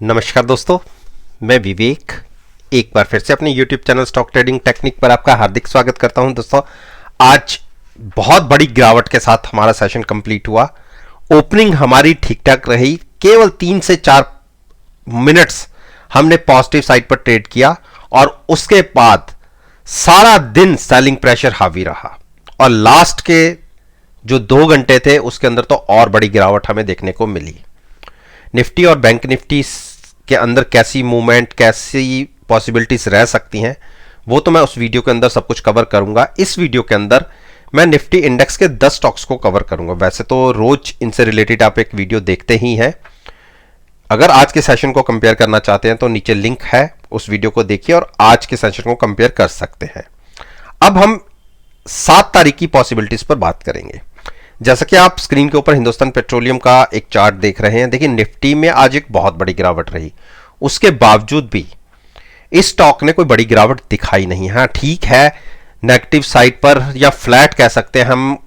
नमस्कार दोस्तों, मैं विवेक एक बार फिर से अपने YouTube channel stock trading technique पर आपका हार्दिक स्वागत करता हूं। दोस्तों, आज बहुत बड़ी गिरावट के साथ हमारा सेशन कंप्लीट हुआ। ओपनिंग हमारी ठीक ठाक रही, केवल 3 से 4 मिनट्स हमने पॉजिटिव साइड पर ट्रेड किया और उसके बाद सारा दिन सेलिंग प्रेशर हावी रहा और लास्ट के जो 2 घंटे थे उसके अंदर तो और बड़ी गिरावट हमें देखने को मिली। निफ्टी और बैंक निफ्टी के अंदर कैसी मूवमेंट, कैसी पॉसिबिलिटीज रह सकती हैं, वो तो मैं उस वीडियो के अंदर सब कुछ कवर करूंगा। इस वीडियो के अंदर मैं निफ्टी इंडेक्स के 10 स्टॉक्स को कवर करूंगा। वैसे तो रोज इनसे रिलेटेड आप एक वीडियो देखते ही हैं। अगर आज के सेशन को कंपेयर करना चाहते हैं तो नीचे लिंक है, उस वीडियो को देखिए और आज के सेशन को कंपेयर कर सकते हैं। अब हम 7 तारीख की पॉसिबिलिटीज पर बात करेंगे। जैसा कि आप स्क्रीन के ऊपर हिंदुस्तान पेट्रोलियम का एक चार्ट देख रहे हैं, देखिए निफ्टी में आज एक बहुत बड़ी गिरावट रही, उसके बावजूद भी इस स्टॉक ने कोई बड़ी गिरावट दिखाई नहीं। हाँ ठीक है, नेगेटिव साइड पर या फ्लैट कह सकते हैं हम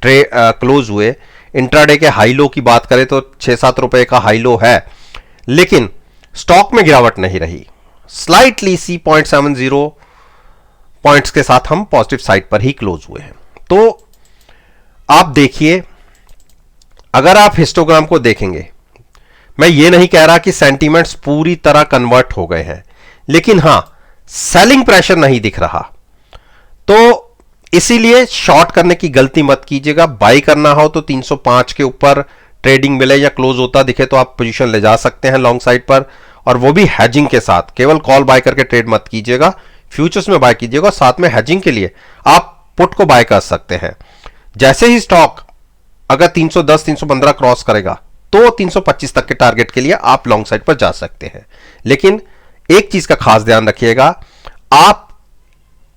क्लोज हुए। इंट्राडे के हाई लो की बात करें तो 6-7 रुपए का हाई लो है, लेकिन स्टॉक में गिरावट नहीं रही। स्लाइटली सी 0.70 पॉइंट्स के साथ हम पॉजिटिव साइड पर ही क्लोज हुए हैं। तो आप देखिए, अगर आप हिस्टोग्राम को देखेंगे, मैं ये नहीं कह रहा कि सेंटीमेंट्स पूरी तरह कन्वर्ट हो गए हैं, लेकिन हां सेलिंग प्रेशर नहीं दिख रहा। तो इसीलिए शॉर्ट करने की गलती मत कीजिएगा। बाई करना हो तो 305 के ऊपर ट्रेडिंग मिले या क्लोज होता दिखे तो आप पोजीशन ले जा सकते हैं लॉन्ग साइड पर, और वो भी हैजिंग के साथ। केवल कॉल बाय करके ट्रेड मत कीजिएगा, फ्यूचर्स में बाय कीजिएगा, साथ में हैजिंग के लिए आप पुट को बाय कर सकते हैं। जैसे ही स्टॉक अगर 310 315 क्रॉस करेगा तो 325 तक के टारगेट के लिए आप लॉन्ग साइड पर जा सकते हैं। लेकिन एक चीज का खास ध्यान रखिएगा, आप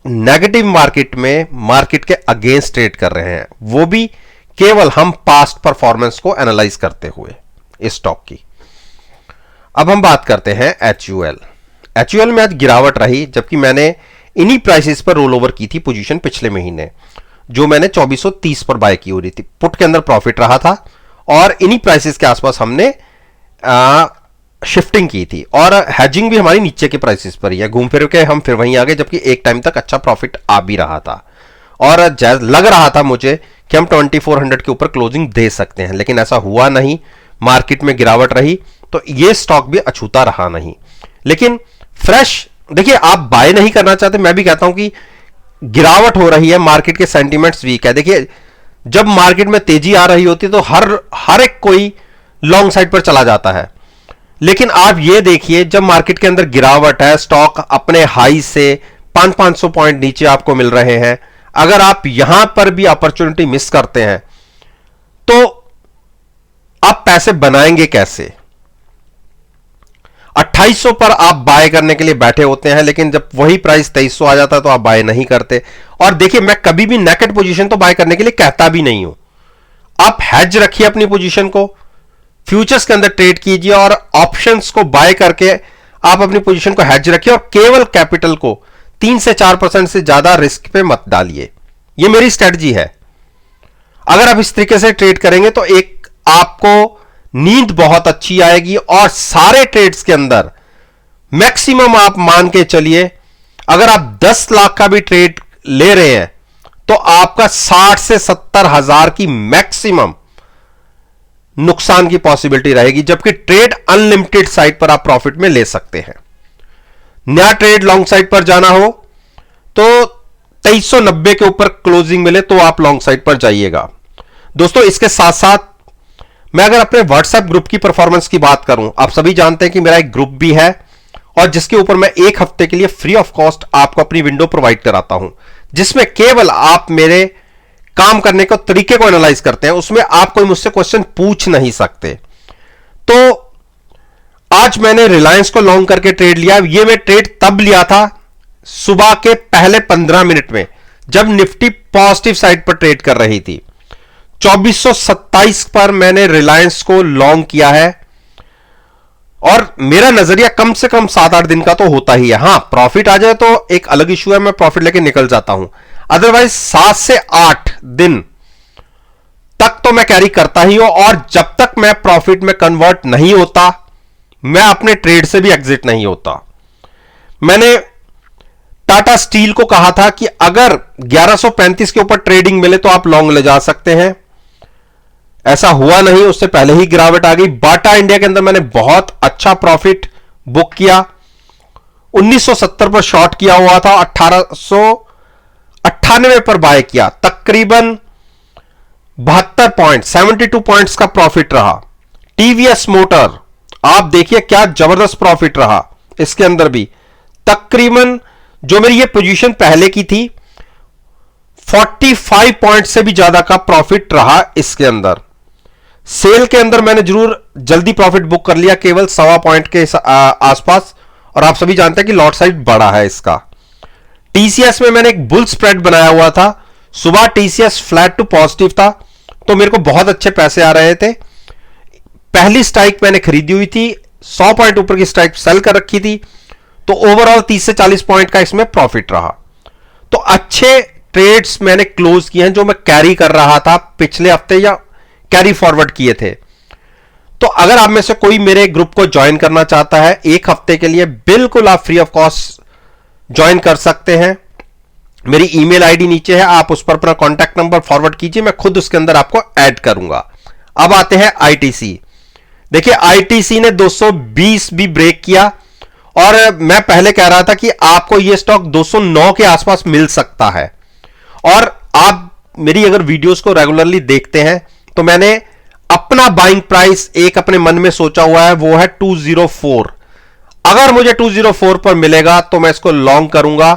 नेगेटिव मार्केट में मार्केट के अगेंस्ट ट्रेड कर रहे हैं, वो भी केवल हम पास्ट परफॉर्मेंस को एनालाइज करते हुए इस स्टॉक की। अब हम बात करते हैं एचयूएल में आज गिरावट रही, जबकि मैंने इन्हीं प्राइसेस पर रोल ओवर की थी पोजीशन पिछले महीने, जो मैंने 2430 पर बाय की हो रही थी। पुट के अंदर प्रॉफिट रहा था और इन्हीं प्राइसेस के आसपास हमने शिफ्टिंग की थी, और हैजिंग भी हमारी नीचे के प्राइसेस पर ही है। घूम फिर के हम फिर वहीं आ गए, जबकि एक टाइम तक अच्छा प्रॉफिट आ भी रहा था और लग रहा था मुझे कि हम 2400 के ऊपर क्लोजिंग दे सकते हैं, लेकिन ऐसा हुआ नहीं। मार्केट में गिरावट रही तो ये स्टॉक भी अछूता रहा नहीं। लेकिन फ्रेश देखिए, आप बाय नहीं करना चाहते, मैं भी कहता हूं कि गिरावट हो रही है, मार्केट के सेंटीमेंट्स वीक है। देखिए, जब मार्केट में तेजी आ रही होती है तो हर एक कोई लॉन्ग साइड पर चला जाता है, लेकिन आप ये देखिए, जब मार्केट के अंदर गिरावट है, स्टॉक अपने हाई से 500-500 पॉइंट नीचे आपको मिल रहे हैं, अगर आप यहां पर भी अपॉर्चुनिटी मिस करते हैं तो आप पैसे बनाएंगे कैसे? 2800 पर आप बाय करने के लिए बैठे होते हैं, लेकिन जब वही प्राइस 2300 आ जाता है तो आप बाय नहीं करते। और देखिए, मैं कभी भी नेकेड पोजीशन तो बाय करने के लिए कहता भी नहीं हूं। आप हेज रखिए अपनी पोजीशन को, फ्यूचर्स के अंदर ट्रेड कीजिए और ऑप्शंस को बाय करके आप अपनी पोजीशन को हेज रखिए और केवल कैपिटल को 3 से 4% से ज्यादा रिस्क पे मत डालिए। यह मेरी स्ट्रेटजी है। अगर आप इस तरीके से ट्रेड करेंगे तो एक आपको नींद बहुत अच्छी आएगी और सारे ट्रेड्स के अंदर मैक्सिमम आप मान के चलिए, अगर आप 10 लाख का भी ट्रेड ले रहे हैं तो आपका 60 से 70 हजार की मैक्सिमम नुकसान की पॉसिबिलिटी रहेगी, जबकि ट्रेड अनलिमिटेड साइड पर आप प्रॉफिट में ले सकते हैं। नया ट्रेड लॉन्ग साइड पर जाना हो तो 2390 के ऊपर क्लोजिंग मिले तो आप लॉन्ग साइड पर जाइएगा। दोस्तों, इसके साथ साथ मैं अगर अपने व्हाट्सएप ग्रुप की परफॉर्मेंस की बात करूं, आप सभी जानते हैं कि मेरा एक ग्रुप भी है और जिसके ऊपर मैं 1 हफ्ते के लिए फ्री ऑफ कॉस्ट आपको अपनी विंडो प्रोवाइड कराता हूं, जिसमें केवल आप मेरे काम करने के तरीके को एनालाइज करते हैं। उसमें आप कोई मुझसे क्वेश्चन पूछ नहीं सकते। तो आज मैंने रिलायंस को लॉन्ग करके ट्रेड लिया। यह मैं ट्रेड तब लिया था सुबह के पहले 15 मिनट में, जब निफ्टी पॉजिटिव साइड पर ट्रेड कर रही थी। 2427 पर मैंने रिलायंस को लॉन्ग किया है और मेरा नजरिया कम से कम 7-8 दिन का तो होता ही है। हां, प्रॉफिट आ जाए तो एक अलग इशू है, मैं प्रॉफिट लेके निकल जाता हूं, अदरवाइज 7 से 8 दिन तक तो मैं कैरी करता ही हूं। और जब तक मैं प्रॉफिट में कन्वर्ट नहीं होता मैं अपने ट्रेड से भी एग्जिट नहीं होता। मैंने टाटा स्टील को कहा था कि अगर 1135 के ऊपर ट्रेडिंग मिले तो आप लॉन्ग ले जा सकते हैं, ऐसा हुआ नहीं, उससे पहले ही गिरावट आ गई। बाटा इंडिया के अंदर मैंने बहुत अच्छा प्रॉफिट बुक किया, 1970 पर शॉर्ट किया हुआ था, 1898 पर बाय किया, तकरीबन 72 पॉइंट 72 पॉइंट्स का प्रॉफिट रहा। टीवीएस मोटर आप देखिए क्या जबरदस्त प्रॉफिट रहा इसके अंदर भी, तकरीबन जो मेरी ये पोजीशन पहले की थी 45 पॉइंट से भी ज्यादा का प्रॉफिट रहा इसके अंदर। सेल के अंदर मैंने जरूर जल्दी प्रॉफिट बुक कर लिया, केवल 1.25 पॉइंट के आसपास, और आप सभी जानते हैं कि लॉट साइज बड़ा है इसका। टीसीएस में मैंने एक बुल स्प्रेड बनाया हुआ था, सुबह टीसीएस फ्लैट टू पॉजिटिव था तो मेरे को बहुत अच्छे पैसे आ रहे थे। पहली स्ट्राइक मैंने खरीदी हुई थी, 100 पॉइंट ऊपर की स्ट्राइक सेल कर रखी थी, तो ओवरऑल 30 से 40 पॉइंट का इसमें प्रॉफिट रहा। तो अच्छे ट्रेड्स मैंने क्लोज किए हैं जो मैं कैरी कर रहा था पिछले हफ्ते या कैरी फॉरवर्ड किए थे। तो अगर आप में से कोई मेरे ग्रुप को ज्वाइन करना चाहता है एक हफ्ते के लिए, बिल्कुल आप फ्री ऑफ कॉस्ट ज्वाइन कर सकते हैं। मेरी ईमेल आईडी नीचे है, आप उस पर अपना कॉन्टैक्ट नंबर फॉरवर्ड कीजिए, मैं खुद उसके अंदर आपको ऐड करूंगा। अब आते हैं आईटीसी। देखिए आईटीसी ने 220 भी ब्रेक किया, और मैं पहले कह रहा था कि आपको यह स्टॉक 209 के आसपास मिल सकता है। और आप मेरी अगर वीडियोस को रेगुलरली देखते हैं तो मैंने अपना बाइंग प्राइस एक अपने मन में सोचा हुआ है, वो है 204। अगर मुझे 204 पर मिलेगा तो मैं इसको लॉन्ग करूंगा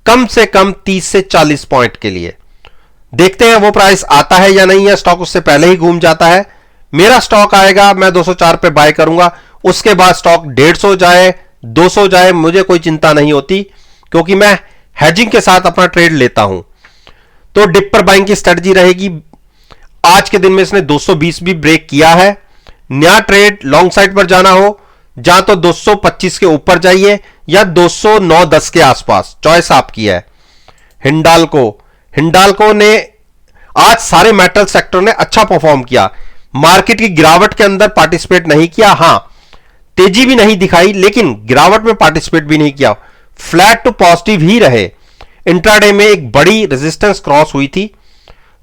कम से कम 30 से 40 पॉइंट के लिए। देखते हैं वो प्राइस आता है या नहीं है, स्टॉक उससे पहले ही घूम जाता है। मेरा स्टॉक आएगा, मैं 204 पे बाय करूंगा, उसके बाद स्टॉक 150 जाए 200 जाए मुझे कोई चिंता नहीं होती, क्योंकि मैं हेजिंग के साथ अपना ट्रेड लेता हूं। तो डिप पर बाइंग की स्ट्रेटजी रहेगी। आज के दिन में इसने 220 भी ब्रेक किया है। नया ट्रेड लॉन्ग साइड पर जाना हो, जहां तो 225 के ऊपर जाइए या 209-10 के आसपास, चॉइस आपकी है। हिंडाल्को ने आज सारे मेटल सेक्टर ने अच्छा परफॉर्म किया, मार्केट की गिरावट के अंदर पार्टिसिपेट नहीं किया, हां तेजी भी नहीं दिखाई लेकिन गिरावट में पार्टिसिपेट भी नहीं किया, फ्लैट टू पॉजिटिव ही रहे। इंट्राडे में एक बड़ी रेजिस्टेंस क्रॉस हुई थी,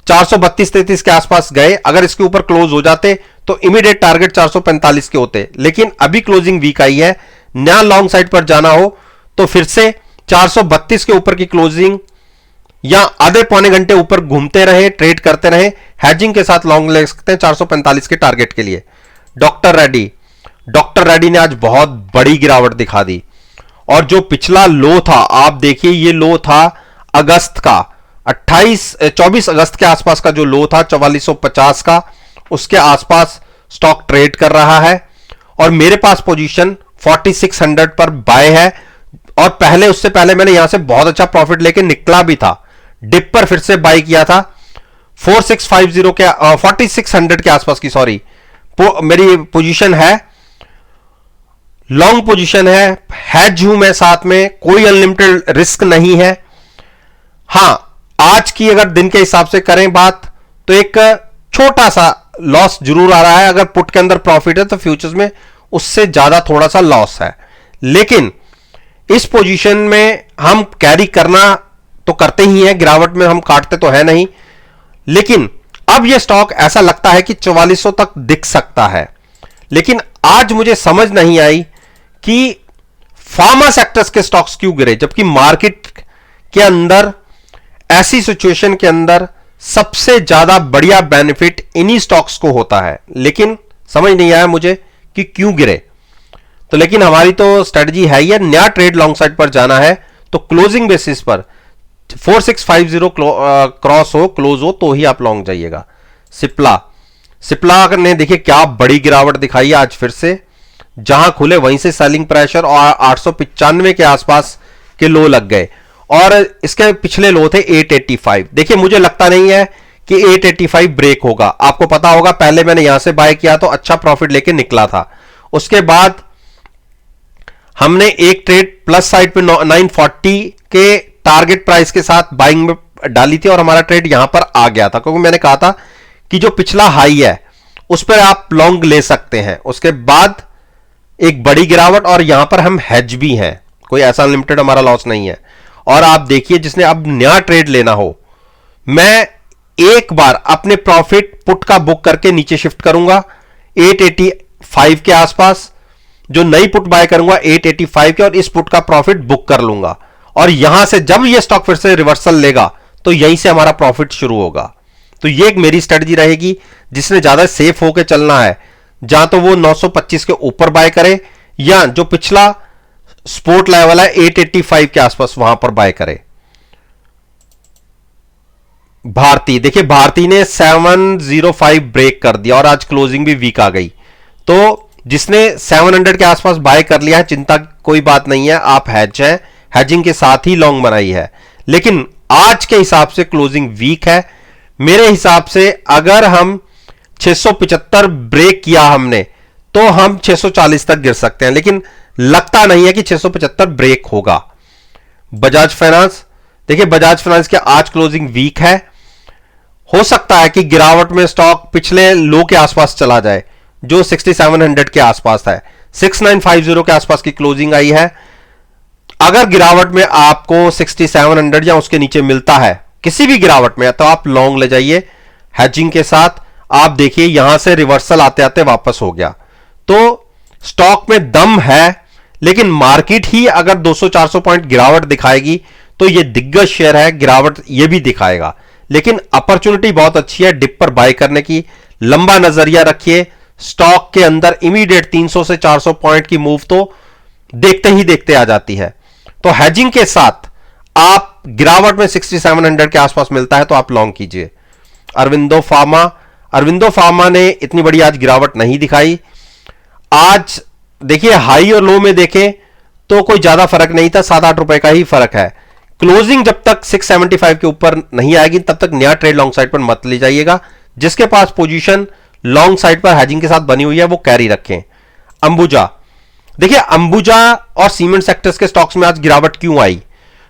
432-33 के आसपास गए, अगर इसके ऊपर क्लोज हो जाते तो इमीडिएट टारगेट 445 के होते, लेकिन अभी क्लोजिंग वीक आई है। नया लॉन्ग साइड पर जाना हो तो फिर से 432 के ऊपर की क्लोजिंग या आधे पौने घंटे ऊपर घूमते रहे, ट्रेड करते रहे, हैजिंग के साथ लॉन्ग ले सकते हैं 445 के टारगेट के लिए। डॉक्टर रेड्डी ने आज बहुत बड़ी गिरावट दिखा दी, और जो पिछला लो था आप देखिए, ये लो था अगस्त का, 24 अगस्त के आसपास का जो लो था 4450 का, उसके आसपास स्टॉक ट्रेड कर रहा है। और मेरे पास पोजीशन 4600 पर बाय है, और पहले उससे पहले मैंने यहां से बहुत अच्छा प्रॉफिट लेके निकला भी था, डिप पर फिर से बाय किया था 4650 के 4600 के आसपास की, सॉरी मेरी पोजीशन है, लॉन्ग पोजीशन है, हैज हूं मैं साथ में, कोई अनलिमिटेड रिस्क नहीं है। हां आज की अगर दिन के हिसाब से करें बात तो एक छोटा सा लॉस जरूर आ रहा है, अगर पुट के अंदर प्रॉफिट है तो फ्यूचर्स में उससे ज्यादा थोड़ा सा लॉस है, लेकिन इस पोजीशन में हम कैरी करना तो करते ही हैं, गिरावट में हम काटते तो है नहीं, लेकिन अब यह स्टॉक ऐसा लगता है कि 4400 तक दिख सकता है। लेकिन आज मुझे समझ नहीं आई कि फार्मा सेक्टर्स के स्टॉक्स क्यों गिरे, जबकि मार्केट के अंदर ऐसी सिचुएशन के अंदर सबसे ज्यादा बढ़िया बेनिफिट इन्हीं स्टॉक्स को होता है, लेकिन समझ नहीं आया मुझे कि क्यों गिरे। तो लेकिन हमारी तो स्ट्रेटजी है ही, नया ट्रेड लॉन्ग साइड पर जाना है तो क्लोजिंग बेसिस पर 4650 क्रॉस हो, क्लोज हो तो ही आप लॉन्ग जाइएगा। सिप्ला ने देखिए क्या बड़ी गिरावट दिखाई आज फिर से, जहां खुले वहीं से सेलिंग प्रेशर, और 895 के आसपास के लो लग गए, और इसके पिछले लो थे 885। देखिए मुझे लगता नहीं है कि 885 ब्रेक होगा, आपको पता होगा पहले मैंने यहां से बाय किया तो अच्छा प्रॉफिट लेके निकला था, उसके बाद हमने एक ट्रेड प्लस साइड पे 940 के टारगेट प्राइस के साथ बाइंग में डाली थी, और हमारा ट्रेड यहां पर आ गया था, क्योंकि मैंने कहा था कि जो पिछला हाई है उस पर आप लॉन्ग ले सकते हैं। उसके बाद एक बड़ी गिरावट, और यहां पर हम हेज भी हैं, कोई ऐसा अनलिमिटेड हमारा लॉस नहीं है। और आप देखिए, जिसने अब नया ट्रेड लेना हो, मैं एक बार अपने प्रॉफिट पुट का बुक करके नीचे शिफ्ट करूंगा 885 के आसपास, जो नई पुट बाय करूंगा 885 के, और इस पुट का प्रॉफिट बुक कर लूंगा। और यहां से जब ये स्टॉक फिर से रिवर्सल लेगा तो यहीं से हमारा प्रॉफिट शुरू होगा। तो ये एक मेरी स्ट्रेटजी रहेगी। जिसने ज्यादा सेफ होकर चलना है, जहां तो वो 925 के ऊपर बाय करे, या जो पिछला सपोर्ट लेवल है 885 के आसपास, वहां पर बाय करे। भारती, देखिए भारती ने 705 ब्रेक कर दिया और आज क्लोजिंग भी वीक आ गई। तो जिसने 700 के आसपास बाय कर लिया है, चिंता कोई बात नहीं है, आप हेज है, हेजिंग के साथ ही लॉन्ग बनाई है। लेकिन आज के हिसाब से क्लोजिंग वीक है। मेरे हिसाब से अगर हम 675 ब्रेक किया हमने, तो हम 640 तक गिर सकते हैं, लेकिन लगता नहीं है कि 675 ब्रेक होगा। बजाज फाइनेंस, देखिए बजाज फाइनेंस के आज क्लोजिंग वीक है। हो सकता है कि गिरावट में स्टॉक पिछले लो के आसपास चला जाए, जो 6700 के आसपास है। 6950 के आसपास की क्लोजिंग आई है। अगर गिरावट में आपको 6700 या उसके नीचे मिलता है किसी भी गिरावट में, तो आप लॉन्ग ले जाइए हेजिंग के साथ। आप देखिए यहां से रिवर्सल आते आते वापस हो गया, तो स्टॉक में दम है। लेकिन मार्केट ही अगर 200-400 पॉइंट गिरावट दिखाएगी तो ये दिग्गज शेयर है, गिरावट ये भी दिखाएगा। लेकिन अपॉर्चुनिटी बहुत अच्छी है डिप पर बाय करने की। लंबा नजरिया रखिए, स्टॉक के अंदर इमीडिएट 300 से 400 पॉइंट की मूव तो देखते ही देखते आ जाती है। तो हेजिंग के साथ आप गिरावट में 6700 के आसपास मिलता है तो आप लॉन्ग कीजिए। अरविंदो फार्मा ने इतनी बड़ी आज गिरावट नहीं दिखाई। आज देखिए हाई और लो में देखें तो कोई ज्यादा फर्क नहीं था, 7-8 रुपए का ही फर्क है। क्लोजिंग जब तक 675 के ऊपर नहीं आएगी तब तक नया ट्रेड लॉन्ग साइड पर मत ले जाइएगा। जिसके पास पोजीशन लॉन्ग साइड पर हेजिंग के साथ बनी हुई है वो कैरी रखें। अंबुजा, देखिए अंबुजा और सीमेंट सेक्टर्स के स्टॉक्स में आज गिरावट क्यों आई?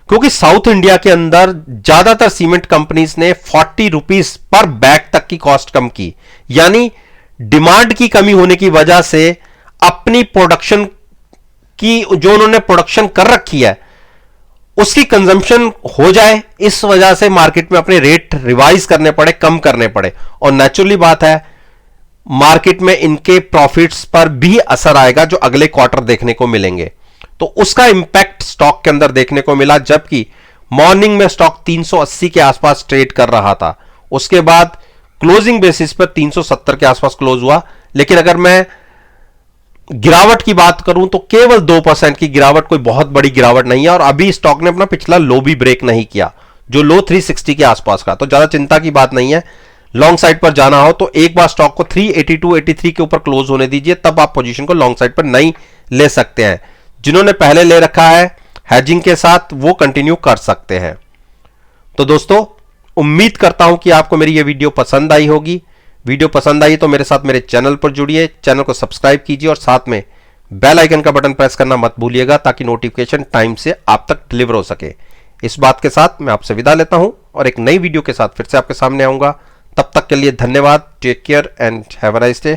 क्योंकि साउथ इंडिया के अंदर ज्यादातर सीमेंट कंपनीज ने 40 रुपीज पर बैग तक की कॉस्ट कम की, यानी डिमांड की कमी होने की वजह से अपनी प्रोडक्शन की, जो उन्होंने प्रोडक्शन कर रखी है उसकी कंजम्पशन हो जाए, इस वजह से मार्केट में अपने रेट रिवाइज करने पड़े, कम करने पड़े। और नेचुरली बात है मार्केट में इनके प्रॉफिट्स पर भी असर आएगा जो अगले क्वार्टर देखने को मिलेंगे। तो उसका इंपैक्ट स्टॉक के अंदर देखने को मिला। जबकि मॉर्निंग में स्टॉक 380 के आसपास ट्रेड कर रहा था, उसके बाद क्लोजिंग बेसिस पर 370 के आसपास क्लोज हुआ। लेकिन अगर मैं गिरावट की बात करूं तो केवल 2% की गिरावट, कोई बहुत बड़ी गिरावट नहीं है। और अभी स्टॉक ने अपना पिछला लो भी ब्रेक नहीं किया, जो लो 360 के आसपास का, तो ज्यादा चिंता की बात नहीं है। लॉन्ग साइड पर जाना हो तो एक बार स्टॉक को 382-83 के ऊपर क्लोज होने दीजिए, तब आप पोजीशन को लॉन्ग साइड पर नहीं ले सकते हैं। जिन्होंने पहले ले रखा है हेजिंग के साथ वो कंटिन्यू कर सकते हैं। तो दोस्तों उम्मीद करता हूं कि आपको मेरी ये वीडियो पसंद आई होगी। वीडियो पसंद आई तो मेरे साथ मेरे चैनल पर जुड़िए, चैनल को सब्सक्राइब कीजिए और साथ में बेल आइकन का बटन प्रेस करना मत भूलिएगा, ताकि नोटिफिकेशन टाइम से आप तक डिलीवर हो सके। इस बात के साथ मैं आपसे विदा लेता हूं और एक नई वीडियो के साथ फिर से आपके सामने आऊंगा। तब तक के लिए धन्यवाद। Take care and have a nice day.